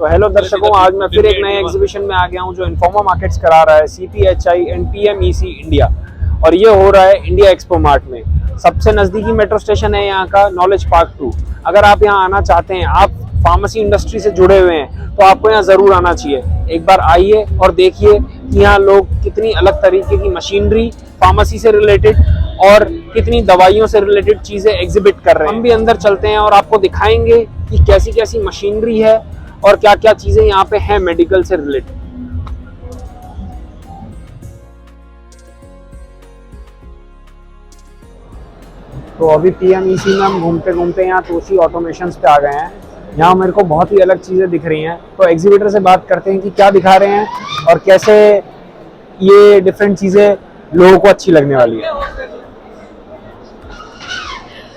तो हेलो दर्शकों, आज मैं फिर एक नए एग्जीबिशन में आ गया हूं जो इन्फोमा मार्केट्स करा रहा है CPHI एंड TMEC इंडिया, और ये हो रहा है इंडिया एक्सपो मार्ट में। सबसे नजदीकी मेट्रो स्टेशन है यहाँ का नॉलेज पार्क 2। अगर आप यहाँ आना चाहते हैं, आप फार्मेसी इंडस्ट्री से जुड़े हुए हैं, तो आपको यहाँ जरूर आना चाहिए। एक बार आइए और देखिए कि यहाँ लोग कितनी अलग तरीके की मशीनरी, फार्मेसी से रिलेटेड और कितनी दवाइयों से रिलेटेड चीजें एग्जिबिट कर रहे हैं। हम भी अंदर चलते हैं और आपको दिखाएंगे कि कैसी कैसी मशीनरी है और क्या क्या चीजें यहाँ पे हैं मेडिकल से रिलेटेड। तो अभी TMEC में हम घूमते घूमते यहाँ तोशी ऑटोमेशन पे आ गए हैं। यहाँ मेरे को बहुत ही अलग चीजें दिख रही हैं, तो एग्जीबिटर से बात करते हैं कि क्या दिखा रहे हैं और कैसे ये डिफरेंट चीजें लोगों को अच्छी लगने वाली है।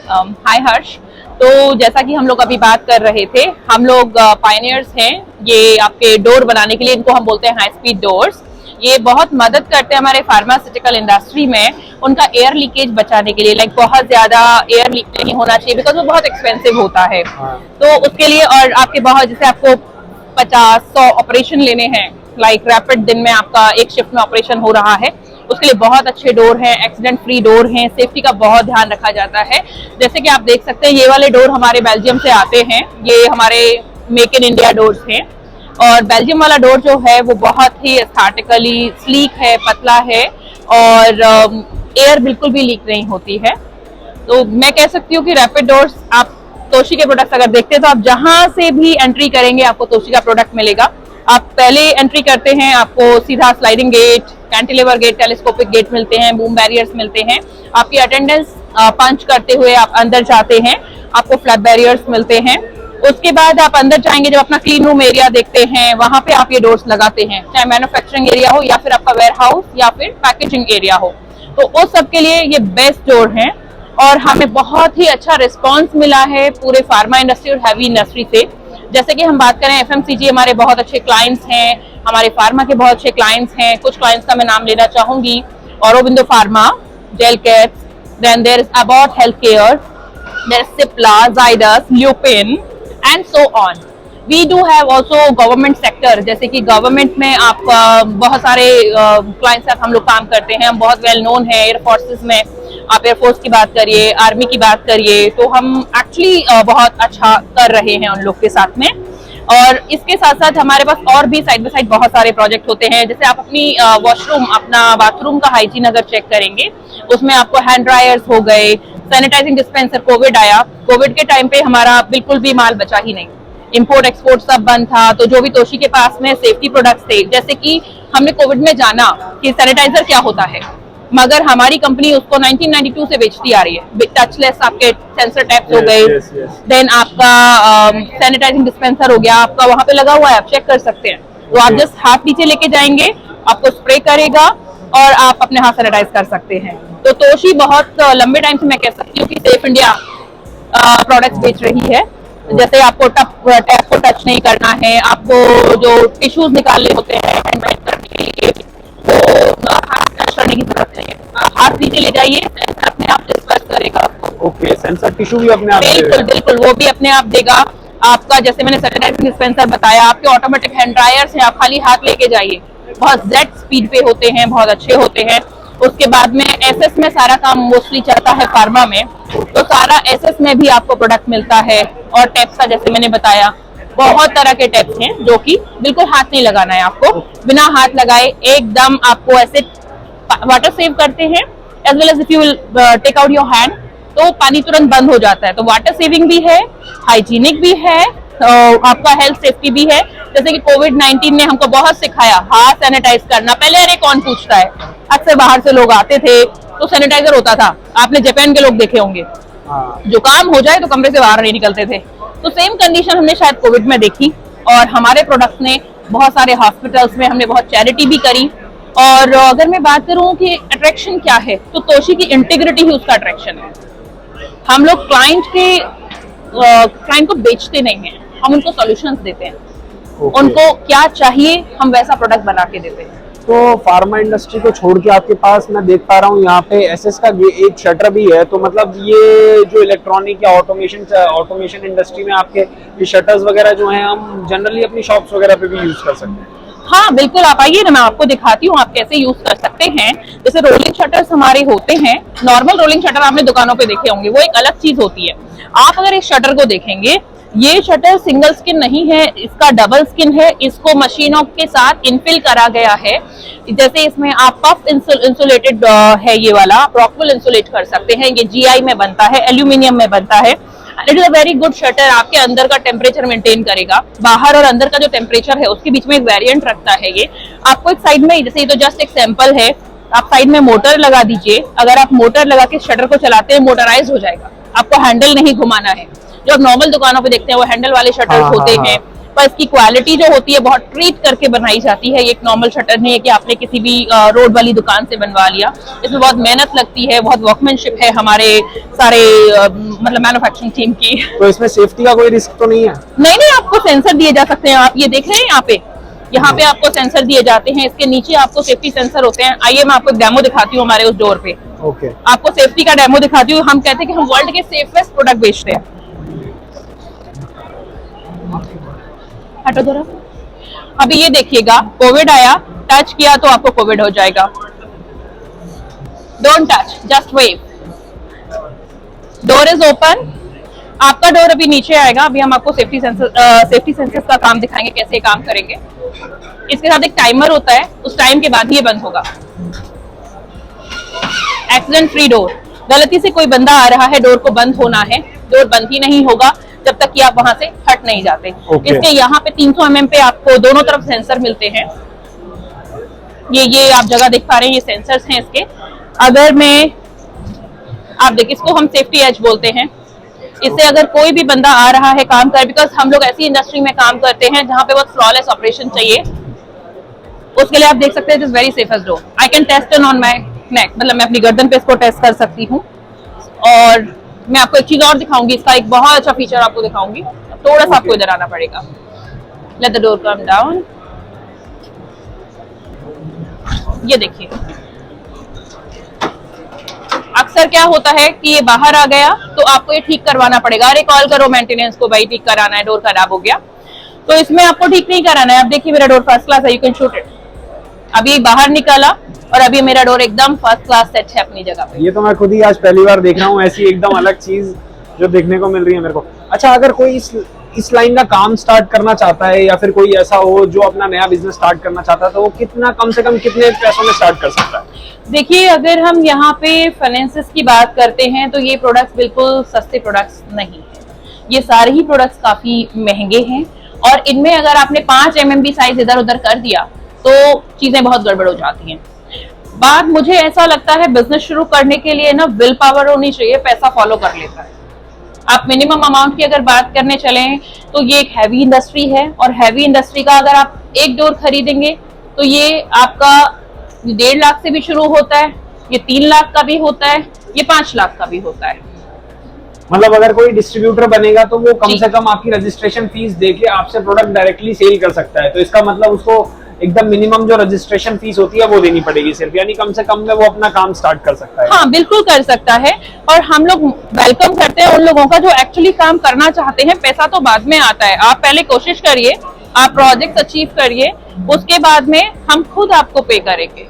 हाय हर्ष, तो जैसा कि हम लोग अभी बात कर रहे थे, हम लोग पायनियर्स हैं ये आपके डोर बनाने के लिए। इनको हम बोलते हैं हाई स्पीड डोर्स। ये बहुत मदद करते हैं हमारे फार्मास्यूटिकल इंडस्ट्री में उनका एयर लीकेज बचाने के लिए। लाइक बहुत ज्यादा एयर लीक नहीं होना चाहिए, बिकॉज वो बहुत एक्सपेंसिव होता है। तो उसके लिए, और आपके बहुत, जैसे आपको 50-100 ऑपरेशन लेने हैं, लाइक रैपिड दिन में आपका एक शिफ्ट में ऑपरेशन हो रहा है, उसके लिए बहुत अच्छे डोर हैं, एक्सीडेंट फ्री डोर हैं, सेफ्टी का बहुत ध्यान रखा जाता है। जैसे कि आप देख सकते हैं, ये वाले डोर हमारे बेल्जियम से आते हैं। ये हमारे मेक इन इंडिया डोर्स हैं। और बेल्जियम वाला डोर जो है वो बहुत ही एस्थेटिकली स्लीक है, पतला है, और एयर बिल्कुल भी लीक नहीं होती है। तो मैं कह सकती हूँ कि रैपिड डोर्स, आप तोशी के प्रोडक्ट्स अगर देखते हैं तो आप जहां से भी एंट्री करेंगे आपको तोशी का प्रोडक्ट मिलेगा। आप पहले एंट्री करते हैं, आपको सीधा sliding gate, cantilever gate, telescopic gate मिलते हैं, बूम बैरियर्स मिलते हैं। आपकी अटेंडेंस पंच करते हुए आप अंदर जाते हैं, आपको फ्लैप बैरियर्स मिलते हैं। उसके बाद आप अंदर जाएंगे, जब अपना क्लीन रूम एरिया देखते हैं, वहां पे आप ये डोर्स लगाते हैं, चाहे मैन्युफैक्चरिंग एरिया हो या फिर आपका वेयर हाउस या फिर पैकेजिंग एरिया हो। तो उस सब के लिए ये बेस्ट डोर हैं और हमें बहुत ही अच्छा रिस्पॉन्स मिला है पूरे फार्मा इंडस्ट्री और हैवी इंडस्ट्री से। जैसे कि हम बात करें, FMCG हमारे बहुत अच्छे क्लाइंट्स हैं, हमारे फार्मा के बहुत अच्छे क्लाइंट्स हैं। कुछ क्लाइंट्स का मैं नाम लेना चाहूंगी: औरोबिंदो फार्मा, जेलकेट्स, then there is Abbott health care, there is Cipla, Zydus, Lupin and so on. We do have also government sector, जैसे कि गवर्नमेंट में आप बहुत सारे क्लाइंट्स साथ हम लोग काम करते हैं। हम बहुत वेल नोन है एयर फोर्सेस में। आप एयरफोर्स की बात करिए, आर्मी की बात करिए, तो हम एक्चुअली बहुत अच्छा कर रहे हैं उन लोग के साथ में। और इसके साथ साथ हमारे पास और भी साइड बाय साइड बहुत सारे प्रोजेक्ट होते हैं। जैसे आप अपनी वॉशरूम, अपना बाथरूम का हाइजीन अगर चेक करेंगे, उसमें आपको हैंड ड्रायर्स हो गए, सैनिटाइजिंग डिस्पेंसर। कोविड आया, कोविड के टाइम पे हमारा बिल्कुल भी माल बचा ही नहीं, इंपोर्ट एक्सपोर्ट सब बंद था। तो जो भी तोशी के पास में सेफ्टी प्रोडक्ट्स थे, जैसे कि हमने कोविड में जाना कि सैनिटाइजर क्या होता है, मगर हमारी कंपनी उसको 1992 से बेचती आ रही है। टचलेस आपके सेंसर टैप्स हो गए, देन आपका सैनिटाइजिंग डिस्पेंसर हो गया, आपका वहां पे लगा हुआ है, आप चेक कर सकते हैं। तो आप जस्ट हाथ नीचे लेके जाएंगे, आपको स्प्रे करेगा और आप अपने हाथ सैनिटाइज कर सकते हैं। तो तोशी बहुत लंबे टाइम से मैं कह सकती हूँ कि सेफ इंडिया प्रोडक्ट्स बेच रही है। जैसे आपको टैप को टच नहीं करना है, आपको जो टिश्यूज निकालने होते हैं हैंड करने के लिए, वो हाथ टच करने की जरूरत नहीं है। आप हाथ नीचे ले जाइए, सेंसर अपने आप डिस्पर्स करेगा। ओके, सेंसर टिश्यू भी अपने आप बिल्कुल बिल्कुल, वो भी अपने आप देगा आपका। जैसे मैंने सैनिटाइजिंग डिस्पेंसर बताया, आपके ऑटोमेटिक हैंड ड्रायर्स हैं, आप खाली हाथ लेके जाइए। बहुत जेट स्पीड पे होते हैं, बहुत अच्छे होते हैं। उसके बाद में SS में सारा काम मोस्टली चलता है फार्मा में, तो सारा SS में भी आपको प्रोडक्ट मिलता है। और टैप्स का जैसे मैंने बताया, बहुत तरह के टैप्स हैं जो कि बिल्कुल हाथ नहीं लगाना है आपको, बिना हाथ लगाए एकदम आपको ऐसे वाटर सेव करते हैं। As well as if you will take out your hand, तो पानी तुरंत बंद हो जाता है। तो वाटर सेविंग भी है, हाइजीनिक भी है, आपका हेल्थ सेफ्टी भी है। जैसे कि कोविड-19 ने हमको बहुत सिखाया हाथ सैनिटाइज करना। पहले अरे कौन पूछता है, अक्सर बाहर से लोग आते थे तो सैनिटाइजर होता था। आपने जापान के लोग देखे होंगे, जो काम हो जाए तो कमरे से बाहर नहीं निकलते थे। तो सेम कंडीशन हमने शायद कोविड में देखी, और हमारे प्रोडक्ट्स ने बहुत सारे हॉस्पिटल्स में, हमने बहुत चैरिटी भी करी। और अगर मैं बात करूं कि अट्रैक्शन क्या है, तो तोशी की इंटीग्रिटी ही उसका अट्रैक्शन है। हम लोग क्लाइंट को बेचते नहीं हैं, हम उनको सॉल्यूशंस देते हैं। उनको क्या चाहिए हम वैसा प्रोडक्ट बना के देते हैं। तो फार्मा इंडस्ट्री को छोड़ के आपके पास मैं देख पा रहा हूँ यहाँ पे एसएस का एक शटर भी है, तो मतलब ये जो इलेक्ट्रॉनिक या ऑटोमेशन इंडस्ट्री में आपके ये शटर्स वगैरह जो हैं हम जनरली अपनी शॉप्स वगैरह पे भी यूज कर सकते हैं। हाँ बिल्कुल, आप आइए ना, मैं आपको दिखाती हूँ आप कैसे यूज कर सकते हैं। जैसे रोलिंग शटर्स हमारे होते हैं, नॉर्मल रोलिंग शटर आपने दुकानों पे देखे होंगे, वो एक अलग चीज होती है। आप अगर इस शटर को देखेंगे, ये शटर सिंगल स्किन नहीं है, इसका डबल स्किन है। इसको मशीनों के साथ इनफिल करा गया है। जैसे इसमें आप पफ इंसुलेटेड है ये वाला, आप रॉकवुल इंसुलेट कर सकते हैं। ये जीआई में बनता है, एल्यूमिनियम में बनता है। It is a very good shutter, आपके अंदर का टेम्परेचर मेंटेन करेगा। बाहर और अंदर का जो टेम्परेचर है उसके बीच में एक वेरिएंट रखता है ये। आपको एक साइड में, जैसे ये तो जस्ट एक सैंपल है, आप साइड में मोटर लगा दीजिए। अगर आप मोटर लगा के शटर को चलाते हैं, मोटराइज हो जाएगा, आपको हैंडल नहीं घुमाना है। जो आप नॉर्मल दुकानों पे देखते हैं वो हैंडल वाले शटर्स होते हैं, पर इसकी क्वालिटी जो होती है बहुत ट्रीट करके बनाई जाती है। ये एक नॉर्मल शटर नहीं है कि आपने किसी भी रोड वाली दुकान से बनवा लिया। इसमें बहुत मेहनत लगती है, बहुत वर्कमैनशिप है हमारे सारे मतलब मैन्युफैक्चरिंग टीम की। तो इसमें सेफ्टी का कोई रिस्क तो नहीं है? नहीं, आपको सेंसर दिए जा सकते हैं। आप ये देख रहे हैं यहाँ पे आपको सेंसर दिए जाते हैं। इसके नीचे आपको सेफ्टी सेंसर होते हैं। आइए मैं आपको एक डेमो दिखाती हूँ हमारे उस डोर पे। ओके, आपको सेफ्टी का डेमो दिखाती हूँ। हम कहते हैं कि हम वर्ल्ड के सेफेस्ट प्रोडक्ट बेचते हैं। हटो जरा। अभी ये देखिएगा, कोविड आया, टच किया तो आपको कोविड हो जाएगा। Don't touch, just wave. Door is open. आपका डोर अभी नीचे आएगा। अभी हम आपको सेफ्टी सेंसर्स का काम दिखाएंगे, कैसे काम करेंगे। इसके साथ एक टाइमर होता है, उस टाइम के बाद ही ये बंद होगा। Accident free door. गलती से कोई बंदा आ रहा है, डोर को बंद होना है, डोर बंद ही नहीं होगा जब तक कि आप वहां से हट नहीं जाते। इसके यहाँ पे 300 mm पे आपको दोनों तरफ सेंसर मिलते हैं। ये आप जगह देख पा रहे हैं, ये सेंसर्स हैं इसके। अगर मैं आप देखिए, इसको हम सेफ्टी एज बोलते हैं। इससे अगर कोई भी बंदा आ रहा है काम कर, बिकॉज हम लोग ऐसी इंडस्ट्री में काम करते हैं जहां पे बहुत फ्लॉलेस ऑपरेशन चाहिए, उसके लिए आप देख सकते हैं it is very safest door. I can test on my neck, मतलब मैं अपनी गर्दन पे इसको टेस्ट कर सकती हूँ। और मैं आपको एक चीज और दिखाऊंगी, इसका एक बहुत अच्छा फीचर आपको दिखाऊंगी। थोड़ा सा आपको इधर आना पड़ेगा। Let the door come down. ये देखिए, अक्सर क्या होता है कि ये बाहर आ गया तो आपको ये ठीक करवाना पड़ेगा। अरे कॉल करो मेंटेनेंस को, भाई ठीक कराना है, डोर खराब हो गया। तो इसमें आपको ठीक नहीं कराना है। अब देखिए मेरा डोर फर्स्ट क्लास है, यू कैन शूट इट। अभी बाहर निकाला और अभी मेरा डोर एकदम फर्स्ट क्लास सेट है अपनी जगह पे। ये तो मैं खुद ही आज पहली बार देख रहा हूँ, ऐसी एकदम अलग चीज जो देखने को मिल रही है मेरे को। अच्छा, अगर कोई इस लाइन का काम स्टार्ट करना चाहता है, या फिर कोई ऐसा हो जो अपना नया बिजनेस स्टार्ट करना चाहता है, तो वो कितना, कम से कम कितने पैसों में स्टार्ट कर सकता है? देखिए, अगर हम यहाँ पे फाइनेंसेस की बात करते हैं तो ये प्रोडक्ट्स बिल्कुल सस्ते प्रोडक्ट्स नहीं है। ये सारे ही प्रोडक्ट्स काफी महंगे हैं, और इनमें अगर आपने 5 mm साइज इधर उधर कर दिया तो चीजें बहुत गड़बड़ हो जाती हैं। बात मुझे ऐसा लगता है, बिजनेस शुरू करने के लिए ना विल पावर होनी चाहिए, पैसा फॉलो कर लेता है। आप मिनिमम अमाउंट की अगर बात करने चलें तो ये एक हैवी इंडस्ट्री है, और हैवी इंडस्ट्री का अगर आप एक डोर खरीदेंगे तो ये आपका 1.5 लाख से भी शुरू होता है, ये 3 लाख का भी होता है, ये 5 लाख का भी होता है। मतलब अगर कोई डिस्ट्रीब्यूटर बनेगा तो वो कम से कम आपकी रजिस्ट्रेशन फीस देके आपसे प्रोडक्ट डायरेक्टली सेल कर सकता है, तो इसका मतलब उसको एकदम मिनिमम जो रजिस्ट्रेशन फीस होती है वो देनी पड़ेगी सिर्फ, यानी कम से कम में वो अपना काम स्टार्ट कर सकता है। हाँ बिल्कुल कर सकता है, और हम लोग वेलकम करते हैं उन लोगों का जो एक्चुअली काम करना चाहते हैं। पैसा तो बाद में आता है, आप पहले कोशिश करिए, आप प्रोजेक्ट अचीव करिए, उसके बाद में हम खुद आपको पे करेंगे।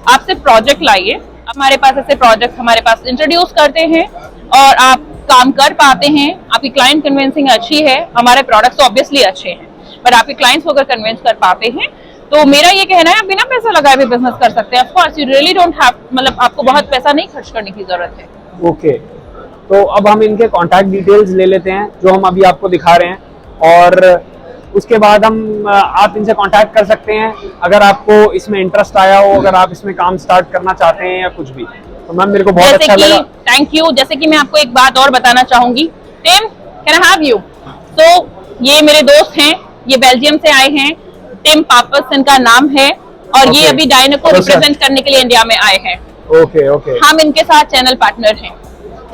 आप सिर्फ प्रोजेक्ट लाइए, हमारे पास ऐसे प्रोजेक्ट हमारे पास इंट्रोड्यूस करते हैं और आप काम कर पाते हैं। आपकी क्लाइंट कन्विंसिंग अच्छी है, हमारे प्रोडक्ट्स तो ऑब्वियसली अच्छे हैं, पर आपके क्लाइंट्स को अगर कन्विंस कर पाते हैं तो मेरा ये कहना है आप बिना पैसा लगाए भी बिजनेस कर सकते हैं। Of course you really don't have, मतलब आपको बहुत पैसा नहीं खर्च करने की जरूरत है। ओके, तो अब हम इनके कॉन्टैक्ट डिटेल्स ले लेते हैं जो हम अभी आपको दिखा रहे हैं, और उसके बाद हम आप इनसे कांटेक्ट कर सकते हैं अगर आपको इसमें इंटरेस्ट आया हो, अगर आप इसमें काम स्टार्ट करना चाहते हैं या कुछ भी। तो मैम मेरे को बहुत अच्छा लगा। Thank you. जैसे कि मैं आपको एक बात और बताना चाहूंगी, Tim can I have you? तो ये मेरे दोस्त हैं, ये बेल्जियम से आए हैं, टिम पापस इनका नाम है, और ये अभी डायनो को रिप्रेजेंट करने के लिए इंडिया में आए हैं। ओके ओके, हम इनके साथ चैनल पार्टनर हैं।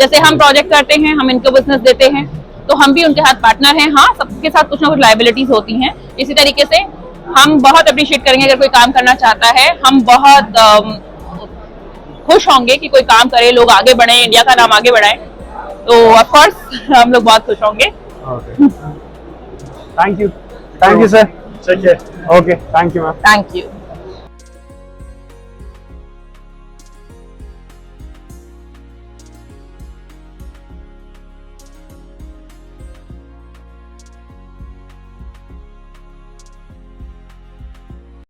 जैसे हम प्रोजेक्ट करते हैं, हम इनको बिजनेस देते हैं, तो हम भी उनके साथ पार्टनर हैं। हाँ, सबके साथ कुछ ना कुछ लायबिलिटीज होती हैं। इसी तरीके से हम बहुत अप्रिशिएट करेंगे अगर कोई काम करना चाहता है। हम बहुत खुश होंगे कि कोई काम करे, लोग आगे बढ़े, इंडिया का नाम आगे बढ़ाए। तो ऑफ कोर्स हम लोग बहुत खुश होंगे। Thank you sir. Take care. Okay, thank you ma'am. Thank you.